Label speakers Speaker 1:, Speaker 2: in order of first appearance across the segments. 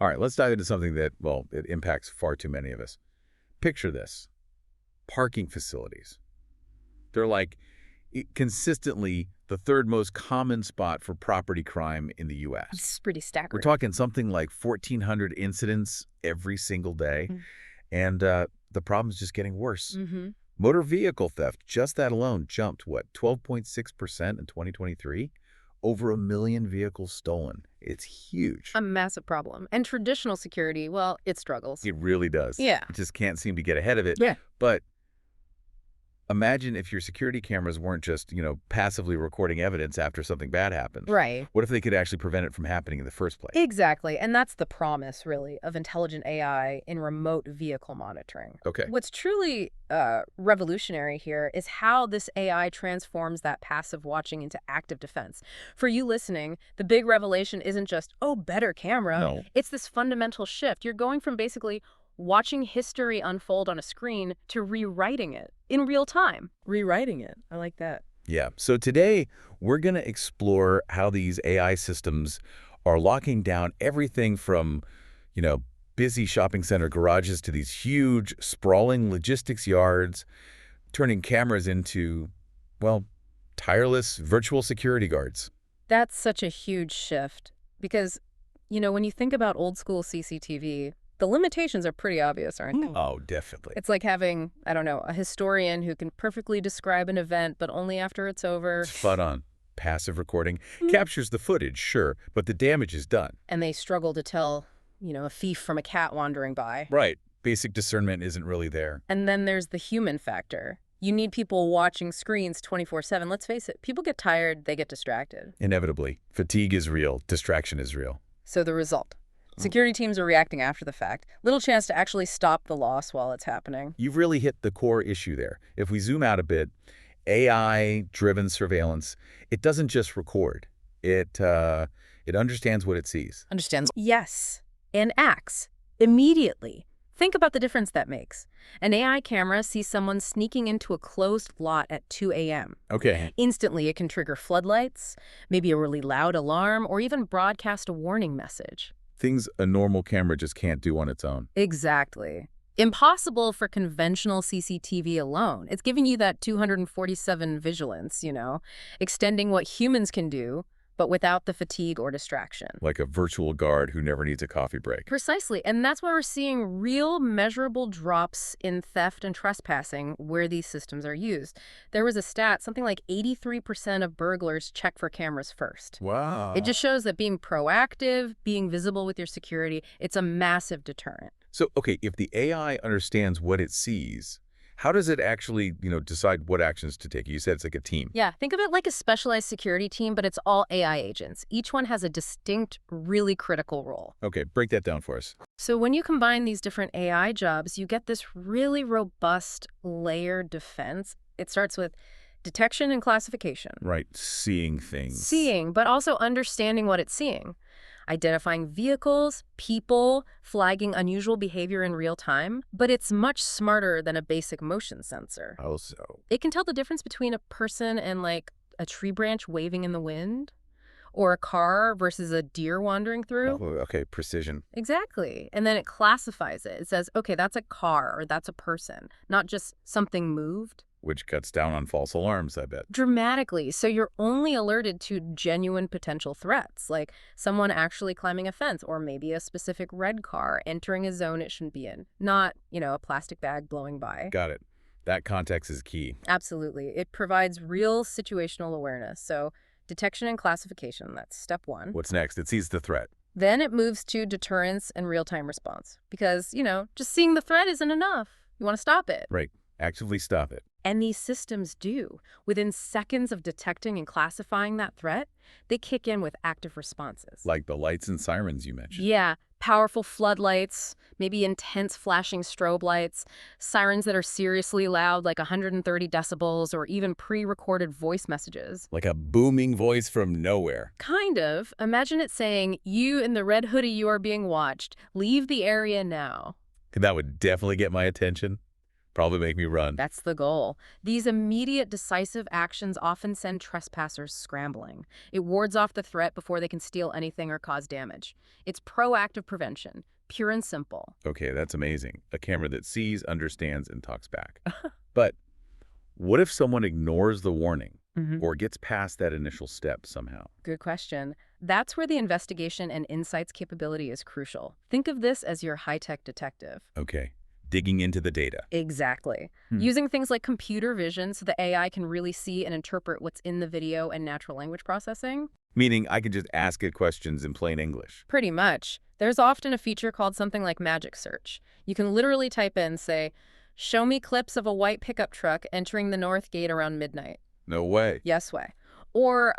Speaker 1: All right, let's dive into something that, well, it impacts far too many of us. Picture this. Parking facilities. They're like consistently the third most common spot for property crime in the U.S.
Speaker 2: It's pretty
Speaker 1: We're
Speaker 2: staggering.
Speaker 1: talking something like 1,400 incidents every single day.
Speaker 2: Mm.
Speaker 1: And the problem's just getting worse.
Speaker 2: Mm-hmm.
Speaker 1: Motor vehicle theft, just that alone, jumped, what, 12.6% in 2023? Over 1 million vehicles stolen. It's huge.
Speaker 2: A massive problem. And traditional security, well, it struggles.
Speaker 1: It really does.
Speaker 2: Yeah.
Speaker 1: It just can't seem to get ahead of it.
Speaker 2: Yeah.
Speaker 1: But imagine if your security cameras weren't just, passively recording evidence after something bad happens.
Speaker 2: Right.
Speaker 1: What if they could actually prevent it from happening in the first place?
Speaker 2: Exactly. And that's the promise, really, of intelligent AI in remote vehicle monitoring.
Speaker 1: Okay.
Speaker 2: What's truly revolutionary here is how this AI transforms that passive watching into active defense. For you listening, the big revelation isn't just, oh, better camera.
Speaker 1: No.
Speaker 2: It's this fundamental shift. You're going from basically watching history unfold on a screen to rewriting it in real time. Rewriting it. I like that.
Speaker 1: Yeah. So today, we're going to explore how these AI systems are locking down everything from, busy shopping center garages to these huge, sprawling logistics yards, turning cameras into, well, tireless virtual security guards.
Speaker 2: That's such a huge shift because, when you think about old school CCTV, the limitations are pretty obvious, aren't they?
Speaker 1: Oh, definitely.
Speaker 2: It's like having, I don't know, a historian who can perfectly describe an event, but only after it's over.
Speaker 1: Spot on. Passive recording captures the footage, sure, but the damage is done.
Speaker 2: And they struggle to tell, a thief from a cat wandering by.
Speaker 1: Right. Basic discernment isn't really there.
Speaker 2: And then there's the human factor. You need people watching screens 24/7. Let's face it, people get tired, they get distracted.
Speaker 1: Inevitably. Fatigue is real. Distraction is real.
Speaker 2: So the result. Security teams are reacting after the fact. Little chance to actually stop the loss while it's happening.
Speaker 1: You've really hit the core issue there. If we zoom out a bit, AI-driven surveillance, it doesn't just record. It understands what it sees.
Speaker 2: Understands? Yes. And acts. Immediately. Think about the difference that makes. An AI camera sees someone sneaking into a closed lot at 2 a.m.
Speaker 1: Okay.
Speaker 2: Instantly, it can trigger floodlights, maybe a really loud alarm, or even broadcast a warning message.
Speaker 1: Things a normal camera just can't do on its own.
Speaker 2: Exactly. Impossible for conventional CCTV alone. It's giving you that 247 vigilance, extending what humans can do, but without the fatigue or distraction.
Speaker 1: Like a virtual guard who never needs a coffee break.
Speaker 2: Precisely. And that's why we're seeing real measurable drops in theft and trespassing where these systems are used. There was a stat, something like 83% of burglars check for cameras first.
Speaker 1: Wow.
Speaker 2: It just shows that being proactive, being visible with your security, it's a massive deterrent.
Speaker 1: So, okay, if the AI understands what it sees, how does it actually, decide what actions to take? You said it's like a team.
Speaker 2: Yeah, think of it like a specialized security team, but it's all AI agents. Each one has a distinct, really critical role.
Speaker 1: Okay, break that down for us.
Speaker 2: So when you combine these different AI jobs, you get this really robust layered defense. It starts with detection and classification.
Speaker 1: Right, seeing things.
Speaker 2: Seeing, but also understanding what it's seeing. Identifying vehicles, people, flagging unusual behavior in real time, but it's much smarter than a basic motion sensor.
Speaker 1: How so?
Speaker 2: It can tell the difference between a person and like a tree branch waving in the wind, or a car versus a deer wandering through.
Speaker 1: Oh, okay, precision.
Speaker 2: Exactly. And then it classifies it. It says, okay, that's a car or that's a person, not just something moved.
Speaker 1: Which cuts down on false alarms, I bet.
Speaker 2: Dramatically. So you're only alerted to genuine potential threats, like someone actually climbing a fence or maybe a specific red car entering a zone it shouldn't be in, not, a plastic bag blowing by.
Speaker 1: Got it. That context is key.
Speaker 2: Absolutely. It provides real situational awareness. So detection and classification, that's step one.
Speaker 1: What's next? It sees the threat.
Speaker 2: Then it moves to deterrence and real-time response because, just seeing the threat isn't enough. You want to stop it.
Speaker 1: Right. Actively stop it.
Speaker 2: And these systems do. Within seconds of detecting and classifying that threat, they kick in with active responses.
Speaker 1: Like the lights and sirens you mentioned.
Speaker 2: Yeah, powerful floodlights, maybe intense flashing strobe lights, sirens that are seriously loud like 130 decibels, or even pre-recorded voice messages.
Speaker 1: Like a booming voice from nowhere.
Speaker 2: Kind of. Imagine it saying, "You in the red hoodie, you are being watched. Leave the area now."
Speaker 1: That would definitely get my attention. Probably make me run.
Speaker 2: That's the goal. These immediate, decisive actions often send trespassers scrambling. It wards off the threat before they can steal anything or cause damage. It's proactive prevention, pure and simple.
Speaker 1: Okay, that's amazing. A camera that sees, understands, and talks back. But what if someone ignores the warning or gets past that initial step somehow?
Speaker 2: Good question. That's where the investigation and insights capability is crucial. Think of this as your high-tech detective.
Speaker 1: Okay, digging into the data.
Speaker 2: Exactly. Using things like computer vision so the AI can really see and interpret what's in the video and natural language processing.
Speaker 1: Meaning I can just ask it questions in plain English.
Speaker 2: Pretty much. There's often a feature called something like Magic Search. You can literally type in, say, show me clips of a white pickup truck entering the North Gate around midnight.
Speaker 1: No way.
Speaker 2: Yes way. Or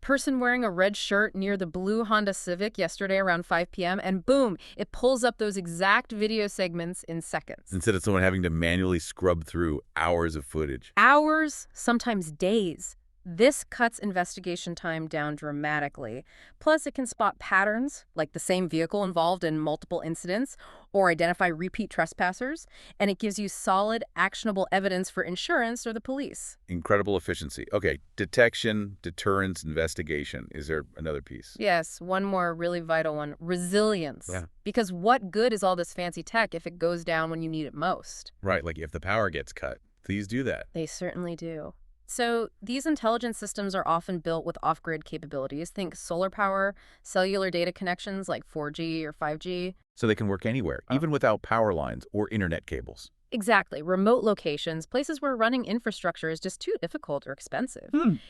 Speaker 2: person wearing a red shirt near the blue Honda Civic yesterday around 5 p.m. and boom, it pulls up those exact video segments in seconds.
Speaker 1: Instead of someone having to manually scrub through hours of footage.
Speaker 2: Hours, sometimes days. This cuts investigation time down dramatically. Plus, it can spot patterns, like the same vehicle involved in multiple incidents, or identify repeat trespassers, and it gives you solid, actionable evidence for insurance or the police.
Speaker 1: Incredible efficiency. Okay, detection, deterrence, investigation. Is there another piece?
Speaker 2: Yes, one more really vital one, resilience.
Speaker 1: Yeah.
Speaker 2: Because what good is all this fancy tech if it goes down when you need it most?
Speaker 1: Right, like if the power gets cut. These do that.
Speaker 2: They certainly do. So these intelligence systems are often built with off-grid capabilities. Think solar power, cellular data connections like 4G or 5G.
Speaker 1: So they can work anywhere, even without power lines or internet cables.
Speaker 2: Exactly. Remote locations, places where running infrastructure is just too difficult or expensive.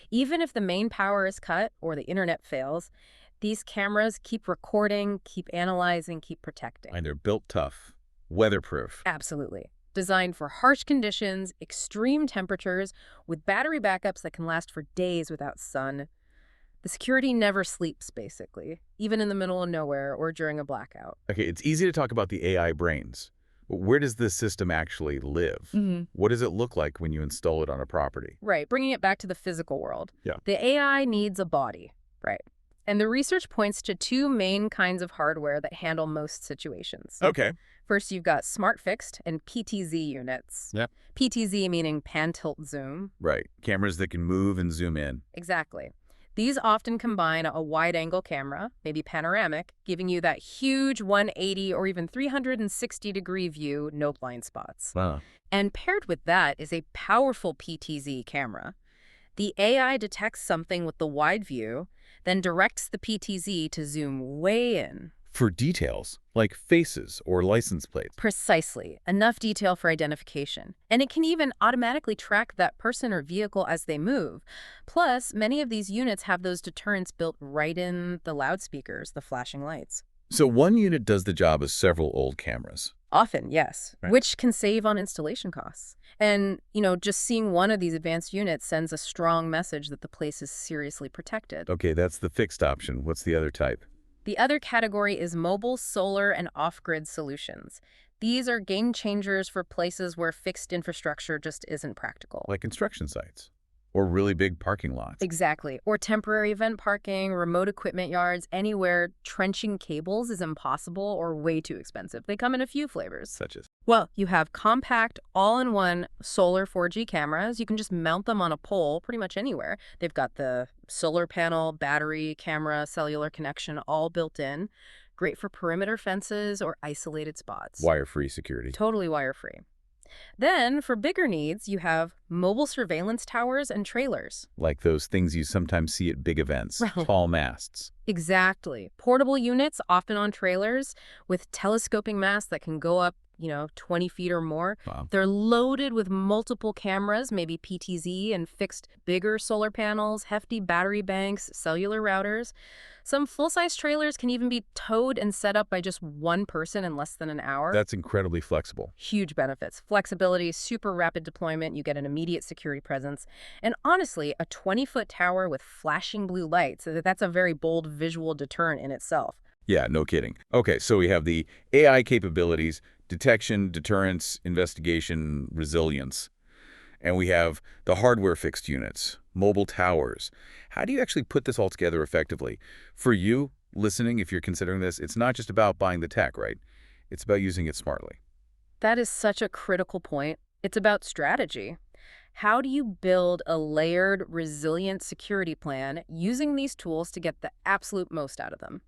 Speaker 2: Even if the main power is cut or the internet fails, these cameras keep recording, keep analyzing, keep protecting.
Speaker 1: And they're built tough, weatherproof.
Speaker 2: Absolutely. Designed for harsh conditions, extreme temperatures, with battery backups that can last for days without sun. The security never sleeps, basically, even in the middle of nowhere or during a blackout.
Speaker 1: Okay, it's easy to talk about the AI brains. But where does this system actually live? What does it look like when you install it on a property?
Speaker 2: Right, bringing it back to the physical world.
Speaker 1: Yeah.
Speaker 2: The AI needs a body, right? And the research points to two main kinds of hardware that handle most situations.
Speaker 1: Okay.
Speaker 2: First, you've got smart fixed and PTZ units.
Speaker 1: Yep.
Speaker 2: PTZ meaning pan tilt zoom.
Speaker 1: Right. Cameras that can move and zoom in.
Speaker 2: Exactly. These often combine a wide-angle camera, maybe panoramic, giving you that huge 180 or even 360-degree view, no blind spots.
Speaker 1: Wow.
Speaker 2: And paired with that is a powerful PTZ camera. The AI detects something with the wide view, then directs the PTZ to zoom way in.
Speaker 1: For details, like faces or license plates.
Speaker 2: Precisely. Enough detail for identification. And it can even automatically track that person or vehicle as they move. Plus, many of these units have those deterrents built right in the loudspeakers, the flashing lights.
Speaker 1: So one unit does the job of several old cameras.
Speaker 2: Often, yes,
Speaker 1: Right.
Speaker 2: which can save on installation costs. And, just seeing one of these advanced units sends a strong message that the place is seriously protected.
Speaker 1: Okay, that's the fixed option. What's the other type?
Speaker 2: The other category is mobile, solar, and off-grid solutions. These are game changers for places where fixed infrastructure just isn't practical.
Speaker 1: Like construction sites or really big parking lots.
Speaker 2: Exactly. Or temporary event parking, remote equipment yards, anywhere trenching cables is impossible or way too expensive. They come in a few flavors.
Speaker 1: Such as?
Speaker 2: Well, you have compact, all-in-one solar 4G cameras. You can just mount them on a pole pretty much anywhere. They've got the solar panel, battery, camera, cellular connection all built in. Great for perimeter fences or isolated spots.
Speaker 1: Wire-free security.
Speaker 2: Totally wire-free. Then, for bigger needs, you have mobile surveillance towers and trailers.
Speaker 1: Like those things you sometimes see at big events.
Speaker 2: Right.
Speaker 1: Tall masts.
Speaker 2: Exactly. Portable units, often on trailers, with telescoping masts that can go up, 20 feet or more.
Speaker 1: Wow.
Speaker 2: They're loaded with multiple cameras, maybe PTZ, and fixed bigger solar panels, hefty battery banks, cellular routers. Some full-size trailers can even be towed and set up by just one person in less than an hour.
Speaker 1: That's incredibly flexible.
Speaker 2: Huge benefits. Flexibility, super rapid deployment, you get an immediate security presence. And honestly, a 20-foot tower with flashing blue lights, that's a very bold visual deterrent in itself.
Speaker 1: Yeah, no kidding. Okay, so we have the AI capabilities, detection, deterrence, investigation, resilience. And we have the hardware fixed units, mobile towers. How do you actually put this all together effectively? For you, listening, if you're considering this, it's not just about buying the tech, right? It's about using it smartly.
Speaker 2: That is such a critical point. It's about strategy. How do you build a layered, resilient security plan using these tools to get the absolute most out of them?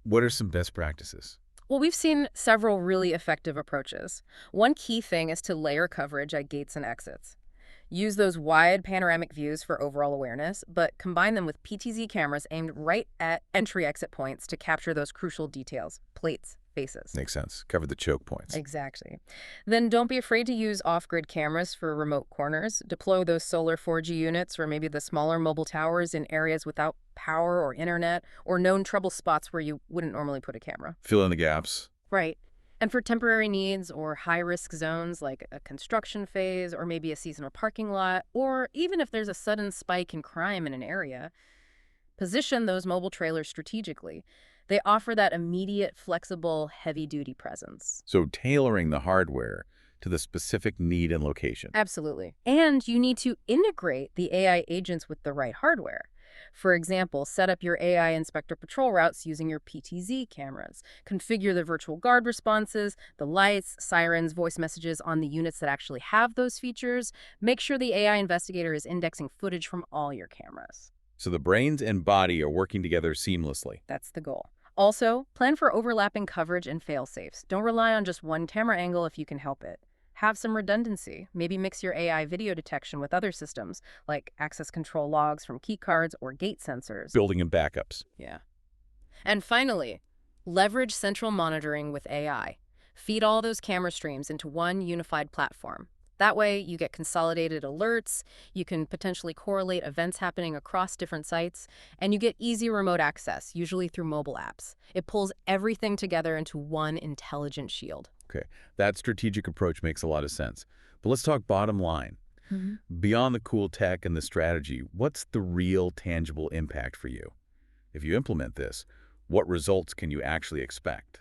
Speaker 1: What are some best practices?
Speaker 2: Well, we've seen several really effective approaches. One key thing is to layer coverage at gates and exits. Use those wide panoramic views for overall awareness, but combine them with PTZ cameras aimed right at entry-exit points to capture those crucial details, plates, faces.
Speaker 1: Makes sense. Cover the choke points.
Speaker 2: Exactly. Then don't be afraid to use off-grid cameras for remote corners. Deploy those solar 4G units or maybe the smaller mobile towers in areas without power or internet or known trouble spots where you wouldn't normally put a camera.
Speaker 1: Fill in the gaps.
Speaker 2: Right. And for temporary needs or high-risk zones like a construction phase or maybe a seasonal parking lot, or even if there's a sudden spike in crime in an area, position those mobile trailers strategically. They offer that immediate, flexible, heavy-duty presence.
Speaker 1: So tailoring the hardware to the specific need and location.
Speaker 2: Absolutely. And you need to integrate the AI agents with the right hardware. For example, set up your AI inspector patrol routes using your PTZ cameras. Configure the virtual guard responses, the lights, sirens, voice messages on the units that actually have those features. Make sure the AI investigator is indexing footage from all your cameras.
Speaker 1: So the brains and body are working together seamlessly.
Speaker 2: That's the goal. Also, plan for overlapping coverage and fail-safes. Don't rely on just one camera angle if you can help it. Have some redundancy. Maybe mix your AI video detection with other systems, like access control logs from keycards or gate sensors.
Speaker 1: Building in backups.
Speaker 2: Yeah. And finally, leverage central monitoring with AI. Feed all those camera streams into one unified platform. That way, you get consolidated alerts, you can potentially correlate events happening across different sites, and you get easy remote access, usually through mobile apps. It pulls everything together into one intelligent shield.
Speaker 1: Okay, that strategic approach makes a lot of sense. But let's talk bottom line. Beyond the cool tech and the strategy, what's the real tangible impact for you? If you implement this, what results can you actually expect?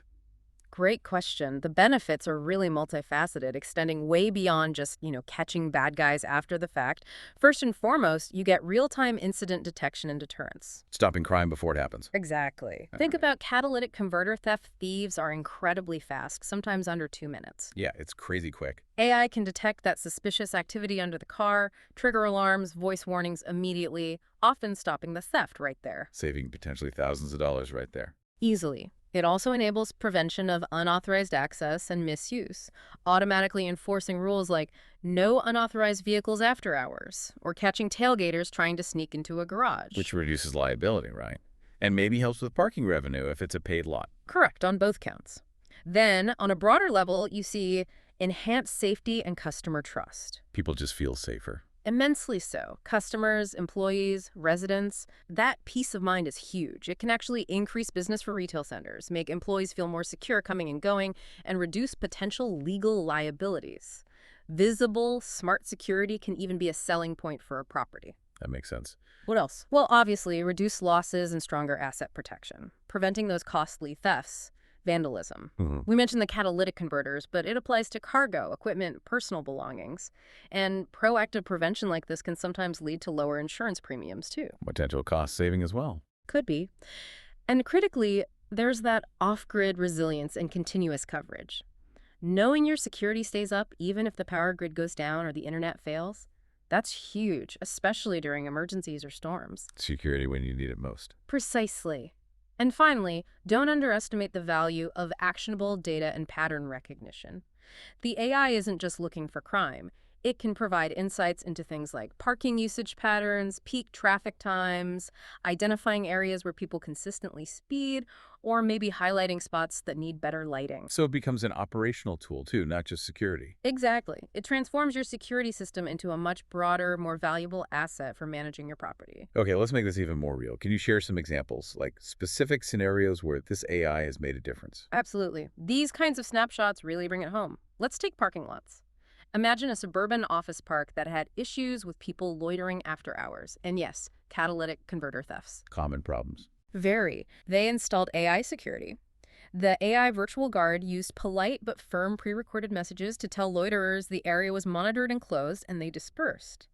Speaker 2: Great question. The benefits are really multifaceted, extending way beyond just, catching bad guys after the fact. First and foremost, you get real-time incident detection and deterrence.
Speaker 1: Stopping crime before it happens.
Speaker 2: Exactly.
Speaker 1: All
Speaker 2: Think
Speaker 1: right.
Speaker 2: about catalytic converter theft. Thieves are incredibly fast, sometimes under 2 minutes.
Speaker 1: Yeah, it's crazy quick.
Speaker 2: AI can detect that suspicious activity under the car, trigger alarms, voice warnings immediately, often stopping the theft right there.
Speaker 1: Saving potentially thousands of dollars right there.
Speaker 2: Easily. It also enables prevention of unauthorized access and misuse, automatically enforcing rules like no unauthorized vehicles after hours, or catching tailgaters trying to sneak into a garage.
Speaker 1: Which reduces liability, right? And maybe helps with parking revenue if it's a paid lot.
Speaker 2: Correct on both counts. Then, on a broader level, you see enhanced safety and customer trust.
Speaker 1: People just feel safer.
Speaker 2: Immensely so. Customers, employees, residents, that peace of mind is huge. It can actually increase business for retail centers, make employees feel more secure coming and going, and reduce potential legal liabilities. Visible, smart security can even be a selling point for a property.
Speaker 1: That makes sense.
Speaker 2: What else? Well, obviously, reduce losses and stronger asset protection, preventing those costly thefts. Vandalism. We mentioned the catalytic converters, but it applies to cargo, equipment, personal belongings. And proactive prevention like this can sometimes lead to lower insurance premiums, too.
Speaker 1: Potential cost saving as well.
Speaker 2: Could be. And critically, there's that off-grid resilience and continuous coverage. Knowing your security stays up even if the power grid goes down or the internet fails, that's huge, especially during emergencies or storms.
Speaker 1: Security when you need it most.
Speaker 2: Precisely. And finally, don't underestimate the value of actionable data and pattern recognition. The AI isn't just looking for crime. It can provide insights into things like parking usage patterns, peak traffic times, identifying areas where people consistently speed, or maybe highlighting spots that need better lighting.
Speaker 1: So it becomes an operational tool too, not just security.
Speaker 2: Exactly. It transforms your security system into a much broader, more valuable asset for managing your property.
Speaker 1: Okay, let's make this even more real. Can you share some examples, like specific scenarios where this AI has made a difference?
Speaker 2: Absolutely. These kinds of snapshots really bring it home. Let's take parking lots. Imagine a suburban office park that had issues with people loitering after hours. And yes, catalytic converter thefts.
Speaker 1: Common problems.
Speaker 2: Very. They installed AI security. The AI virtual guard used polite but firm pre-recorded messages to tell loiterers the area was monitored and closed, and they dispersed.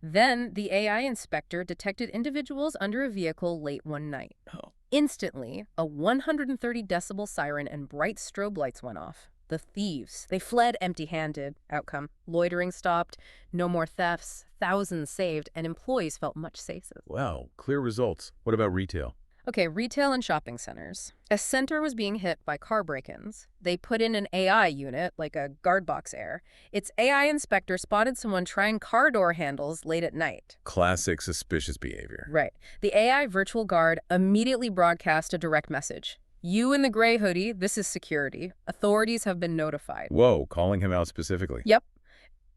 Speaker 2: Then the AI inspector detected individuals under a vehicle late one night.
Speaker 1: Oh.
Speaker 2: Instantly, a 130 decibel siren and bright strobe lights went off. The thieves. They fled empty-handed. Outcome: loitering stopped, no more thefts, thousands saved, and employees felt much safer.
Speaker 1: Wow, clear results. What about retail?
Speaker 2: Okay, retail and shopping centers. A center was being hit by car break-ins. They put in an AI unit, like a guard box air. Its AI inspector spotted someone trying car door handles late at night.
Speaker 1: Classic suspicious behavior.
Speaker 2: Right. The AI virtual guard immediately broadcast a direct message. You in the gray hoodie, this is security. Authorities have been notified.
Speaker 1: Whoa, calling him out specifically.
Speaker 2: Yep.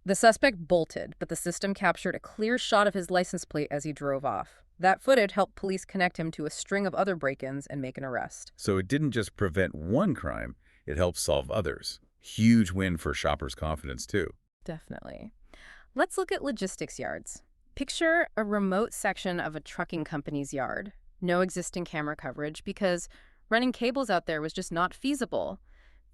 Speaker 2: The suspect bolted, but the system captured a clear shot of his license plate as he drove off. That footage helped police connect him to a string of other break-ins and make an arrest.
Speaker 1: So it didn't just prevent one crime, it helped solve others. Huge win for shoppers' confidence, too.
Speaker 2: Definitely. Let's look at logistics yards. Picture a remote section of a trucking company's yard. No existing camera coverage because running cables out there was just not feasible.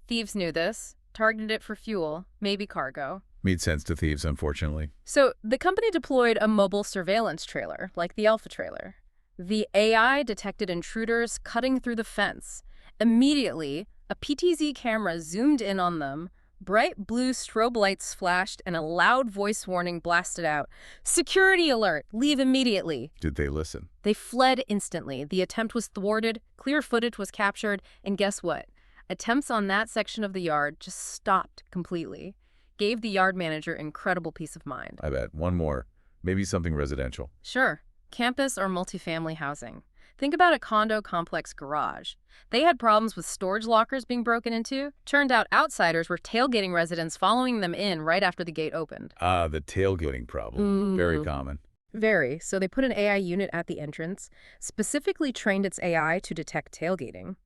Speaker 2: Thieves knew this, targeted it for fuel, maybe cargo.
Speaker 1: Made sense to thieves, unfortunately.
Speaker 2: So the company deployed a mobile surveillance trailer, like the Alpha trailer. The AI detected intruders cutting through the fence. Immediately, a PTZ camera zoomed in on them, bright blue strobe lights flashed, and a loud voice warning blasted out. Security alert! Leave immediately!
Speaker 1: Did they listen?
Speaker 2: They fled instantly. The attempt was thwarted, clear footage was captured, and guess what? Attempts on that section of the yard just stopped completely. Gave the yard manager incredible peace of mind.
Speaker 1: I bet. One more. Maybe something residential.
Speaker 2: Sure. Campus or multifamily housing. Think about a condo complex garage. They had problems with storage lockers being broken into. Turned out outsiders were tailgating residents following them in right after the gate opened.
Speaker 1: Ah, the tailgating problem. Very common.
Speaker 2: Very. So they put an AI unit at the entrance, specifically trained its AI to detect tailgating.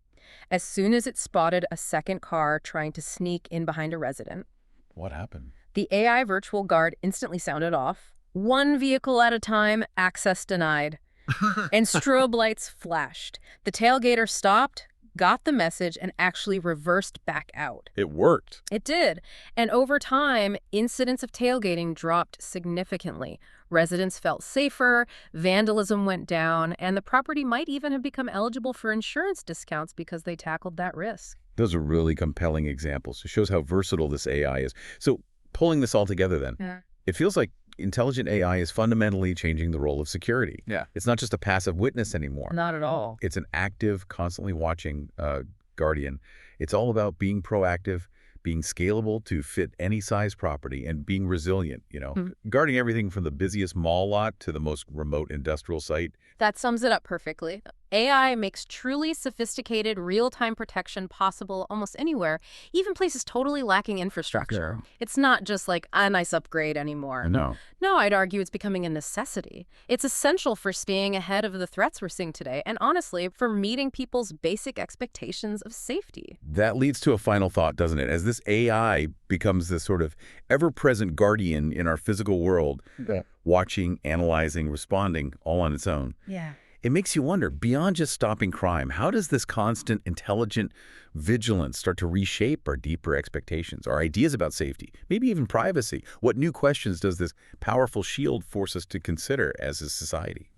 Speaker 2: As soon as it spotted a second car trying to sneak in behind a resident,
Speaker 1: What happened?
Speaker 2: the AI virtual guard instantly sounded off. One vehicle at a time, access denied. And strobe lights flashed. The tailgater stopped, got the message, and actually reversed back out.
Speaker 1: It worked.
Speaker 2: It did. And over time, incidents of tailgating dropped significantly. Residents felt safer, vandalism went down, and the property might even have become eligible for insurance discounts because they tackled that risk.
Speaker 1: Those are really compelling examples. It shows how versatile this AI is. So pulling this all together then, it feels like intelligent AI is fundamentally changing the role of security.
Speaker 3: Yeah.
Speaker 1: It's not just a passive witness anymore.
Speaker 2: Not at all.
Speaker 1: It's an active, constantly watching guardian. It's all about being proactive, being scalable to fit any size property, and being resilient, guarding everything from the busiest mall lot to the most remote industrial site.
Speaker 2: That sums it up perfectly. AI makes truly sophisticated real-time protection possible almost anywhere, even places totally lacking infrastructure. It's not just like a nice upgrade anymore.
Speaker 1: No.
Speaker 2: No, I'd argue it's becoming a necessity. It's essential for staying ahead of the threats we're seeing today, and honestly, for meeting people's basic expectations of safety.
Speaker 1: That leads to a final thought, doesn't it? As this AI becomes this sort of ever-present guardian in our physical world, watching, analyzing, responding, all on its own.
Speaker 2: Yeah.
Speaker 1: It makes you wonder, beyond just stopping crime, how does this constant, intelligent vigilance start to reshape our deeper expectations, our ideas about safety, maybe even privacy? What new questions does this powerful shield force us to consider as a society?